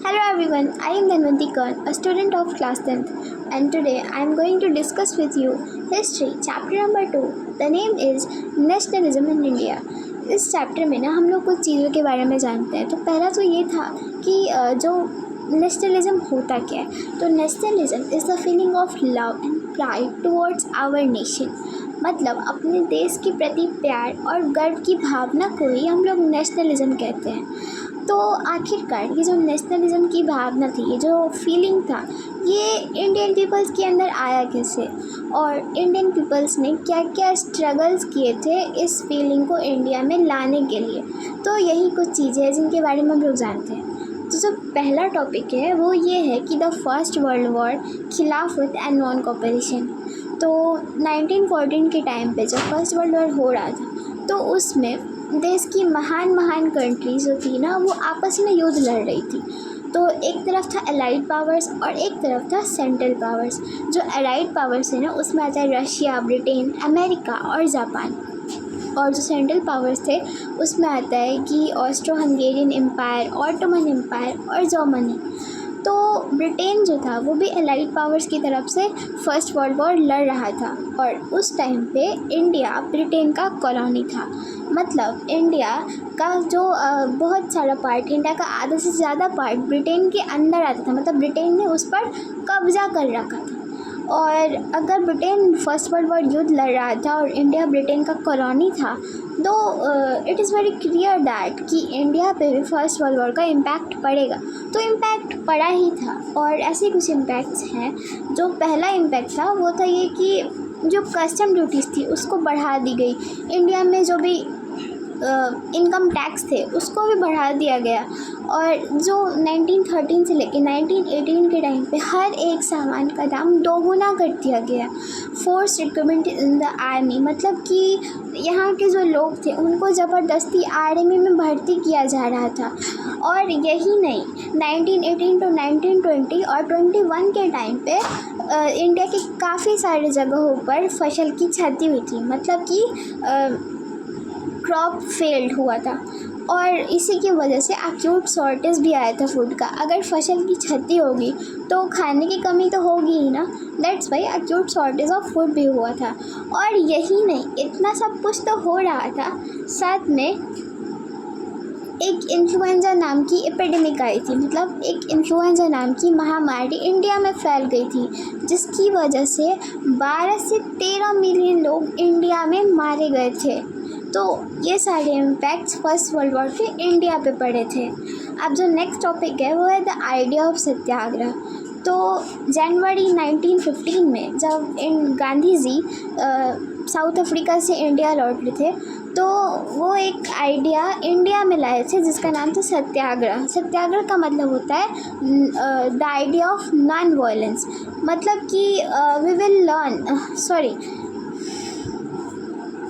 Hello everyone, I am Dhanvanti Kaur, a student of class 10th, and today I am going to discuss with you History, chapter number 2. The name is Nationalism in India. इस chapter में ना हम लोग कुछ चीज़ों के बारे में जानते हैं। तो पहला तो ये था कि जो नेशनलिज्म होता क्या है। तो nationalism is the feeling of love and pride towards our nation. मतलब अपने देश के प्रति प्यार और गर्व की भावना को ही हम लोग नेशनलिज्म कहते हैं। तो आखिरकार ये जो नेशनलिज्म की भावना थी, ये जो फीलिंग था, ये इंडियन पीपल्स के अंदर आया कैसे और इंडियन पीपल्स ने क्या क्या स्ट्रगल्स किए थे इस फीलिंग को इंडिया में लाने के लिए। तो यही कुछ चीज़ें हैं जिनके बारे में हम लोग जानते हैं। तो जो पहला टॉपिक है वो ये है कि द फर्स्ट वर्ल्ड वॉर, खिलाफत एंड नॉन कोऑपरेशन। तो 1914 के टाइम पे जब फर्स्ट वर्ल्ड वॉर हो रहा था तो उसमें देश की महान कंट्रीज जो थी ना वो आपस में युद्ध लड़ रही थी। तो एक तरफ था एलाइड पावर्स और एक तरफ था सेंट्रल पावर्स। जो एलाइड पावर्स है ना उसमें आता है रशिया, ब्रिटेन, अमेरिका और जापान। और जो सेंट्रल पावर्स थे उसमें आता है कि Austro Hungarian empire, Ottoman empire और जर्मनी। तो ब्रिटेन जो था वो भी एलाइड पावर्स की तरफ से फर्स्ट वर्ल्ड वॉर लड़ रहा था और उस टाइम पे इंडिया ब्रिटेन का कॉलोनी था। मतलब इंडिया का जो बहुत सारा पार्ट, इंडिया का आधा से ज़्यादा पार्ट ब्रिटेन के अंदर आता था। मतलब ब्रिटेन ने उस पर कब्जा कर रखा था। और अगर ब्रिटेन फर्स्ट वर्ल्ड वॉर युद्ध लड़ रहा था और इंडिया ब्रिटेन का कॉलोनी था तो it is very clear that कि इंडिया पे भी फर्स्ट वर्ल्ड वॉर का इम्पैक्ट पड़ेगा। तो इम्पैक्ट पड़ा ही था और ऐसे कुछ इम्पैक्ट्स हैं। जो पहला इम्पैक्ट था वो था ये कि जो कस्टम ड्यूटीज़ थी उसको बढ़ा दी गई। इंडिया में जो भी इनकम टैक्स थे उसको भी बढ़ा दिया गया। और जो 1913 से लेकर 1918 के टाइम पे हर एक सामान का दाम दोगुना कर दिया गया। Force recruitment in the army, मतलब कि यहाँ के जो लोग थे उनको ज़बरदस्ती आर्मी में भर्ती किया जा रहा था। और यही नहीं, 1918 टू 1920 और 21 के टाइम पे इंडिया के काफ़ी सारे जगहों पर फसल की क्षति हुई थी। मतलब कि क्रॉप फेल्ड हुआ था और इसी की वजह से एक्यूट शॉर्टेज भी आया था फूड का। अगर फसल की क्षति होगी तो खाने की कमी तो होगी ही ना। That's why acute shortage of food भी हुआ था। और यही नहीं, इतना सब कुछ तो हो रहा था, साथ में एक इन्फ्लुएंजा नाम की एपिडेमिक आई थी। मतलब एक इन्फ्लुएंजा नाम की महामारी इंडिया में फैल गई थी जिसकी वजह से 12 से 13 मिलियन लोग इंडिया में मारे गए थे। तो ये सारे इम्पैक्ट्स फर्स्ट वर्ल्ड वॉर के इंडिया पे पड़े थे। अब जो नेक्स्ट टॉपिक है वो है द आइडिया ऑफ सत्याग्रह। तो जनवरी 1915 में जब गांधी जी साउथ अफ्रीका से इंडिया लौट रहे थे तो वो एक आइडिया इंडिया में लाए थे जिसका नाम था सत्याग्रह। सत्याग्रह का मतलब होता है the idea of non violence. मतलब कि वी विल लर्न